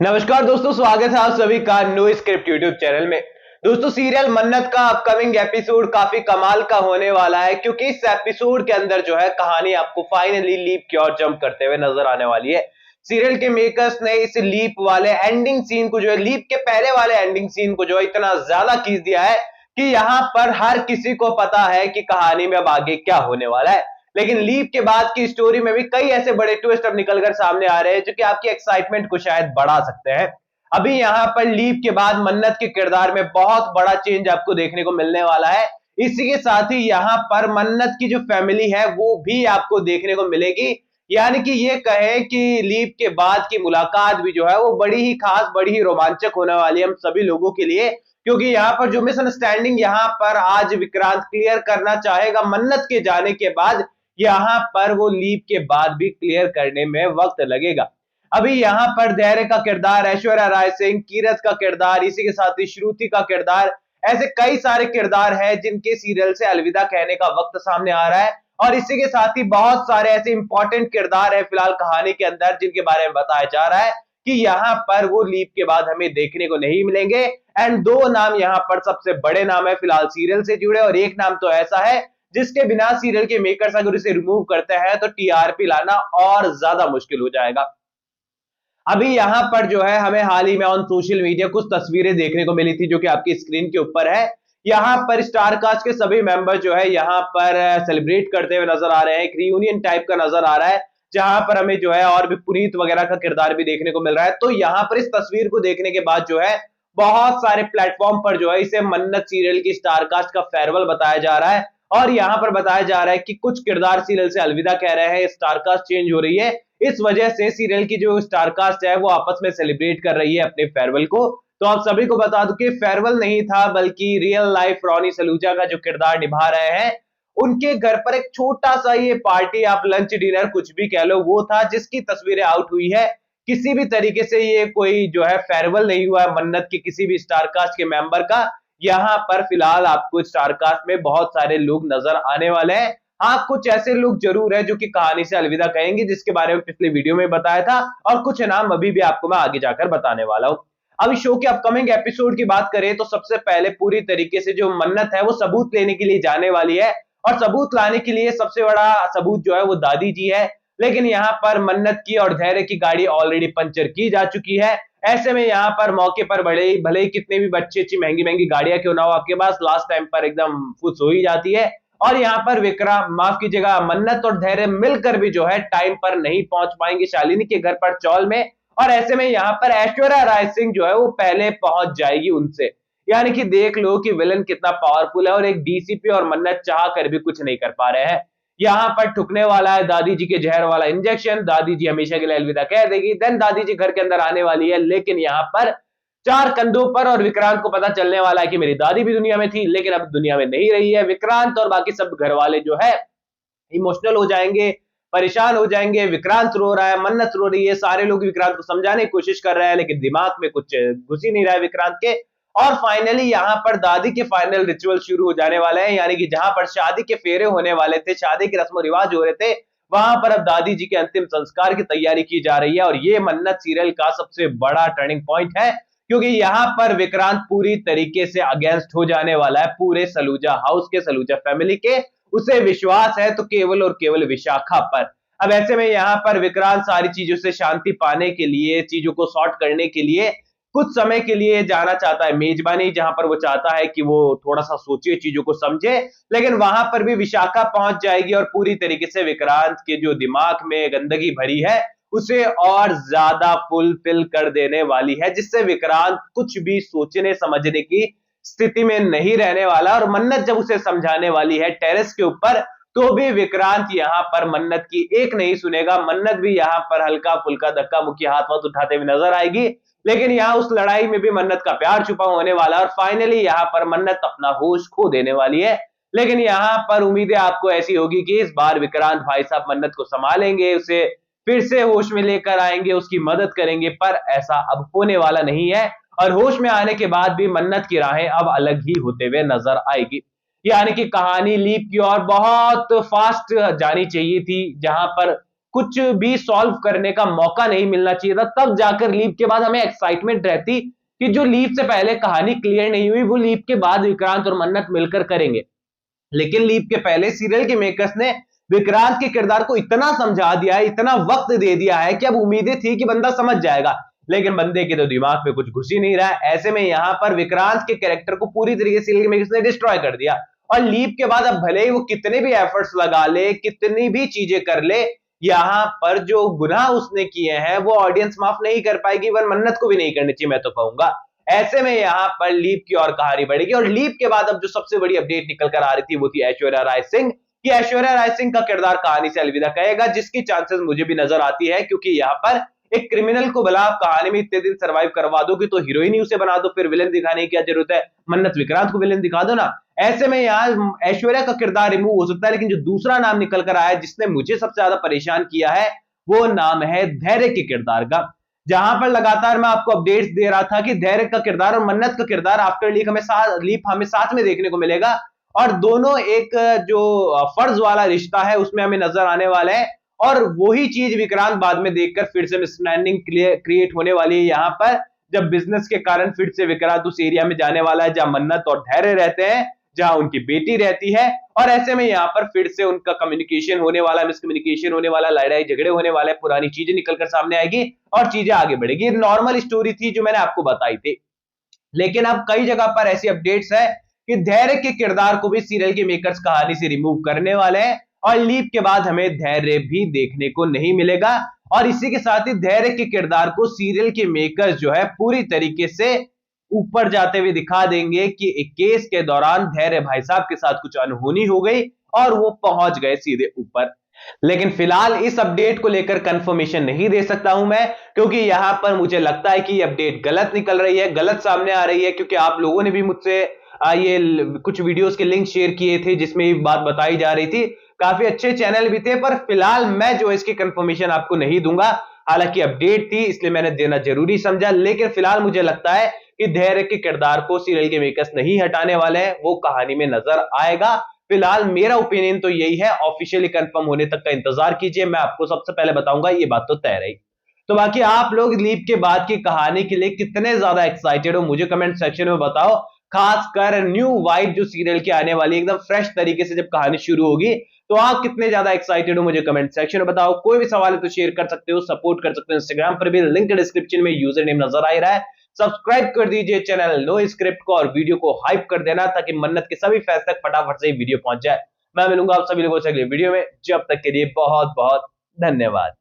नमस्कार दोस्तों, स्वागत है आप सभी का नो स्क्रिप्ट यूट्यूब चैनल में। दोस्तों, सीरियल मन्नत का अपकमिंग एपिसोड काफी कमाल का होने वाला है, क्योंकि इस एपिसोड के अंदर जो है कहानी आपको फाइनली लीप की ओर जंप करते हुए नजर आने वाली है। सीरियल के मेकर्स ने इस लीप वाले एंडिंग सीन को जो है, लीप के पहले वाले एंडिंग सीन को जो है इतना ज्यादा खींच दिया है कि यहाँ पर हर किसी को पता है कि कहानी में अब आगे क्या होने वाला है। लेकिन लीप के बाद की स्टोरी में भी कई ऐसे बड़े ट्विस्ट अब निकलकर सामने आ रहे हैं जो कि आपकी एक्साइटमेंट को शायद बढ़ा सकते हैं। अभी यहाँ पर लीप के बाद मन्नत के किरदार में बहुत बड़ा चेंज आपको देखने को मिलने वाला है। इसी के साथ ही यहाँ पर मन्नत की जो फैमिली है वो भी आपको देखने को मिलेगी। यानी कि ये कहे कि लीप के बाद की मुलाकात भी जो है वो बड़ी ही खास, बड़ी ही रोमांचक होने वाली है हम सभी लोगों के लिए, क्योंकि यहाँ पर जो मिसअंडरस्टैंडिंग यहाँ पर आज विक्रांत क्लियर करना चाहेगा मन्नत के जाने के बाद, यहाँ पर वो लीप के बाद भी क्लियर करने में वक्त लगेगा। अभी यहाँ पर धैर्य का किरदार, ऐश्वर्या राय सिंह, कीरत का किरदार, इसी के साथ ही श्रुति का किरदार, ऐसे कई सारे किरदार हैं जिनके सीरियल से अलविदा कहने का वक्त सामने आ रहा है। और इसी के साथ ही बहुत सारे ऐसे इंपॉर्टेंट किरदार है फिलहाल कहानी के अंदर जिनके बारे में बताया जा रहा है कि यहाँ पर वो लीप के बाद हमें देखने को नहीं मिलेंगे। एंड दो नाम यहाँ पर सबसे बड़े नाम है फिलहाल सीरियल से जुड़े, और एक नाम तो ऐसा है जिसके बिना सीरियल के मेकर्स अगर इसे रिमूव करते हैं तो टीआरपी लाना और ज्यादा मुश्किल हो जाएगा। अभी यहाँ पर जो है हमें हाल ही में ऑन सोशल मीडिया कुछ तस्वीरें देखने को मिली थी जो कि आपकी स्क्रीन के ऊपर है। यहाँ पर स्टार कास्ट के सभी मेंबर जो है यहाँ पर सेलिब्रेट करते हुए नजर आ रहे हैं। एक रियूनियन टाइप का नजर आ रहा है जहां पर हमें जो है और भी पुनीत वगैरह का किरदार भी देखने को मिल रहा है। तो यहाँ पर इस तस्वीर को देखने के बाद जो है बहुत सारे प्लेटफॉर्म पर जो है इसे मन्नत सीरियल की स्टार कास्ट का फेयरवेल बताया जा रहा है। और यहाँ पर बताया जा रहा है कि कुछ किरदार सीरियल से अलविदा कह रहे हैं, स्टार कास्ट चेंज हो रही है। इस वजह से सीरियल की जो स्टार कास्ट है वो आपस में सेलिब्रेट कर रही है अपने फेयरवेल को। तो आप सभी को बता दूं कि फेयरवेल नहीं था बल्कि रियल लाइफ रॉनी सलूजा का जो किरदार निभा रहे हैं उनके घर पर एक छोटा सा ये पार्टी, आप लंच डिनर कुछ भी कह लो, वो था जिसकी तस्वीरें आउट हुई है। किसी भी तरीके से ये कोई जो है फेयरवेल नहीं हुआ है मन्नत के किसी भी स्टार कास्ट के मेंबर का। यहाँ पर फिलहाल आपको स्टार कास्ट में बहुत सारे लोग नजर आने वाले हैं। हाँ, कुछ ऐसे लोग जरूर है जो कि कहानी से अलविदा कहेंगे जिसके बारे में पिछले वीडियो में बताया था, और कुछ नाम अभी भी आपको मैं आगे जाकर बताने वाला हूँ। अब इस शो के अपकमिंग एपिसोड की बात करें तो सबसे पहले पूरी तरीके से जो मन्नत है वो सबूत लेने के लिए जाने वाली है, और सबूत लाने के लिए सबसे बड़ा सबूत जो है वो दादी जी है। लेकिन यहाँ पर मन्नत की और धैर्य की गाड़ी ऑलरेडी पंचर की जा चुकी है। ऐसे में यहाँ पर मौके पर भले ही कितने भी अच्छी महंगी महंगी गाड़ियां क्यों ना हो आपके पास, लास्ट टाइम पर एकदम फुस हो ही जाती है। और यहाँ पर विक्रम, माफ कीजिएगा, मन्नत और धैर्य मिलकर भी जो है टाइम पर नहीं पहुंच पाएंगे शालिनी के घर पर चौल में। और ऐसे में यहाँ पर ऐश्वर्या राय सिंह जो है वो पहले पहुंच जाएगी उनसे। यानी कि देख लो कि विलन कितना पावरफुल है, और एक डीसीपी और मन्नत चाह कर भी कुछ नहीं कर पा रहे हैं। यहाँ पर ठुकने वाला है दादी जी के जहर वाला इंजेक्शन, दादी जी हमेशा के लिए अलविदा कह देगी। देन दादी जी घर के अंदर आने वाली है, लेकिन यहाँ पर चार कंधों पर, और विक्रांत को पता चलने वाला है कि मेरी दादी भी दुनिया में थी लेकिन अब दुनिया में नहीं रही है। विक्रांत और बाकी सब घर वाले जो है इमोशनल हो जाएंगे, परेशान हो जाएंगे। विक्रांत रो रहा है, मन्नत रो रही है, सारे लोग विक्रांत को समझाने की कोशिश कर रहे हैं लेकिन दिमाग में कुछ घुस ही नहीं रहा है विक्रांत के। और फाइनली यहाँ पर दादी के फाइनल रिचुअल शुरू हो जाने वाले हैं, यानी कि जहां पर शादी के फेरे होने वाले थे, शादी के रस्म रिवाज हो रहे थे, वहां पर अब दादी जी के अंतिम संस्कार की तैयारी की जा रही है। और ये मन्नत सीरियल का सबसे बड़ा टर्निंग पॉइंट है, क्योंकि यहाँ पर विक्रांत पूरी तरीके से अगेंस्ट हो जाने वाला है पूरे सलूजा हाउस के, सलूजा फैमिली के। उसे विश्वास है तो केवल और केवल विशाखा पर। अब ऐसे में यहाँ पर विक्रांत सारी चीजों से शांति पाने के लिए, चीजों को सॉर्ट करने के लिए कुछ समय के लिए जाना चाहता है मेजबानी, जहां पर वो चाहता है कि वो थोड़ा सा सोचे, चीजों को समझे। लेकिन वहां पर भी विशाखा पहुंच जाएगी और पूरी तरीके से विक्रांत के जो दिमाग में गंदगी भरी है उसे और ज्यादा फुलफिल कर देने वाली है, जिससे विक्रांत कुछ भी सोचने समझने की स्थिति में नहीं रहने वाला। और मन्नत जब उसे समझाने वाली है टेरेस के ऊपर, तो भी विक्रांत यहाँ पर मन्नत की एक नहीं सुनेगा। मन्नत भी यहाँ पर हल्का फुल्का धक्का मुक्की हाथ वाथ उठाते हुए नजर आएगी, लेकिन यहाँ उस लड़ाई में भी मन्नत का प्यार छुपा होने वाला है। और फाइनली यहाँ पर मन्नत अपना होश खो देने वाली है। लेकिन यहाँ पर उम्मीदें आपको ऐसी होगी कि इस बार विक्रांत भाई साहब मन्नत को संभालेंगे, उसे फिर से होश में लेकर आएंगे, उसकी मदद करेंगे, पर ऐसा अब होने वाला नहीं है। और होश में आने के बाद भी मन्नत की राहें अब अलग ही होते हुए नजर आएगी। यानी कि कहानी लीप की ओर बहुत फास्ट जानी चाहिए थी, जहां पर कुछ भी सॉल्व करने का मौका नहीं मिलना चाहिए था, तब जाकर लीप के बाद हमें एक्साइटमेंट रहती कि जो लीप से पहले कहानी क्लियर नहीं हुई वो लीप के बाद विक्रांत और मन्नत मिलकर करेंगे। लेकिन लीप के पहले सीरियल के मेकर्स ने विक्रांत के किरदार को इतना समझा दिया है, इतना वक्त दे दिया है कि अब उम्मीदें थी कि बंदा समझ जाएगा, लेकिन बंदे के तो दिमाग में कुछ घुस ही नहीं रहा है। ऐसे में यहां पर विक्रांत के कैरेक्टर को पूरी तरीके से सीरियल के मेकर्स ने डिस्ट्रॉय कर दिया। और लीप के बाद अब भले ही वो कितने भी एफर्ट्स लगा ले, कितनी भी चीजें कर ले, यहां पर जो गुनाह उसने किए हैं वो ऑडियंस माफ नहीं कर पाएगी, वन मन्नत को भी नहीं करनी चाहिए मैं तो कहूंगा। ऐसे में यहां पर लीप की और कहानी बढ़ेगी। और लीप के बाद अब जो सबसे बड़ी अपडेट निकल कर आ रही थी वो थी ऐश्वर्या राय सिंह, कि ऐश्वर्या राय सिंह का किरदार कहानी से अलविदा कहेगा, जिसकी चांसेस मुझे भी नजर आती है, क्योंकि यहां पर एक क्रिमिनल को भला आप कहानी में इतने दिन सर्वाइव करवा दोगे तो हीरोइन ही उसे बना दो, फिर विलेन दिखाने की क्या जरूरत है, मन्नत विक्रांत को विलेन दिखा दो ना। ऐसे में यहां ऐश्वर्या का किरदार रिमूव हो सकता है, लेकिन जो दूसरा नाम निकल कर आया है जिसने मुझे सबसे ज्यादा परेशान किया है वो नाम है धैर्य के किरदार का। जहां पर लगातार मैं आपको अपडेट्स दे रहा था कि धैर्य का किरदार और मन्नत का किरदार आफ्टर लीप हमें साथ में देखने को मिलेगा, और दोनों एक जो फर्ज वाला रिश्ता है उसमें हमें नजर आने वाला है। और वही चीज विक्रांत बाद में देखकर फिर से मिसअंडरस्टैंडिंग क्रिएट होने वाली है यहां पर, जब बिजनेस के कारण फिर से विक्रांत उस एरिया में जाने वाला है जहां मन्नत और धैर्य रहते हैं, जहां उनकी बेटी रहती है। और ऐसे में यहां पर फिर से उनका कम्युनिकेशन होने वाला, मिसकम्युनिकेशन होने वाला, लड़ाई झगड़े होने वाले, पुरानी चीजें निकलकर सामने आएगी और चीजें आगे बढ़ेगी। नॉर्मल स्टोरी थी जो मैंने आपको बताई थी, लेकिन अब कई जगह पर ऐसी अपडेट्स है कि धैर्य के किरदार को भी सीरियल के मेकर्स कहानी से रिमूव करने वाले हैं, और लीप के बाद हमें धैर्य भी देखने को नहीं मिलेगा। और इसी के साथ ही धैर्य के किरदार को सीरियल के मेकर्स जो है पूरी तरीके से ऊपर जाते हुए दिखा देंगे कि एक केस के दौरान धैर्य भाई साहब के साथ कुछ अनहोनी हो गई और वो पहुंच गए सीधे ऊपर। लेकिन फिलहाल इस अपडेट को लेकर कंफर्मेशन नहीं दे सकता हूं मैं, क्योंकि यहां पर मुझे लगता है कि ये अपडेट गलत निकल रही है, गलत सामने आ रही है, क्योंकि आप लोगों ने भी मुझसे ये कुछ वीडियोस के लिंक शेयर किए थे जिसमें ये बात बताई जा रही थी, काफी अच्छे चैनल भी थे, पर फिलहाल मैं जो इसकी कंफर्मेशन आपको नहीं दूंगा। हालांकि अपडेट थी इसलिए मैंने देना जरूरी समझा, लेकिन फिलहाल मुझे लगता है कि धैर्य के किरदार को सीरियल के मेकर्स नहीं हटाने वाले हैं, वो कहानी में नजर आएगा। फिलहाल मेरा ओपिनियन तो यही है, ऑफिशियली कंफर्म होने तक का इंतजार कीजिए, मैं आपको सबसे पहले बताऊंगा, ये बात तो तय रही। तो बाकी आप लोग लीप के बाद की कहानी के लिए कितने ज्यादा एक्साइटेड हो मुझे कमेंट सेक्शन में बताओ, खासकर न्यू वाइट जो सीरियल की आने वाली एकदम फ्रेश तरीके से जब कहानी शुरू होगी, तो आप कितने ज्यादा एक्साइटेड हो मुझे कमेंट सेक्शन में बताओ। कोई भी सवाल है तो शेयर कर सकते हो, सपोर्ट कर सकते हो, इंस्टाग्राम पर भी लिंक डिस्क्रिप्शन में यूजर नेम नजर आ रहा है। सब्सक्राइब कर दीजिए चैनल नो स्क्रिप्ट को और वीडियो को हाइप कर देना ताकि मन्नत के सभी फैंस तक फटाफट से वीडियो पहुंच जाए। मैं मिलूंगा आप सभी लोगों से अगले वीडियो में, जब तक के लिए बहुत बहुत धन्यवाद।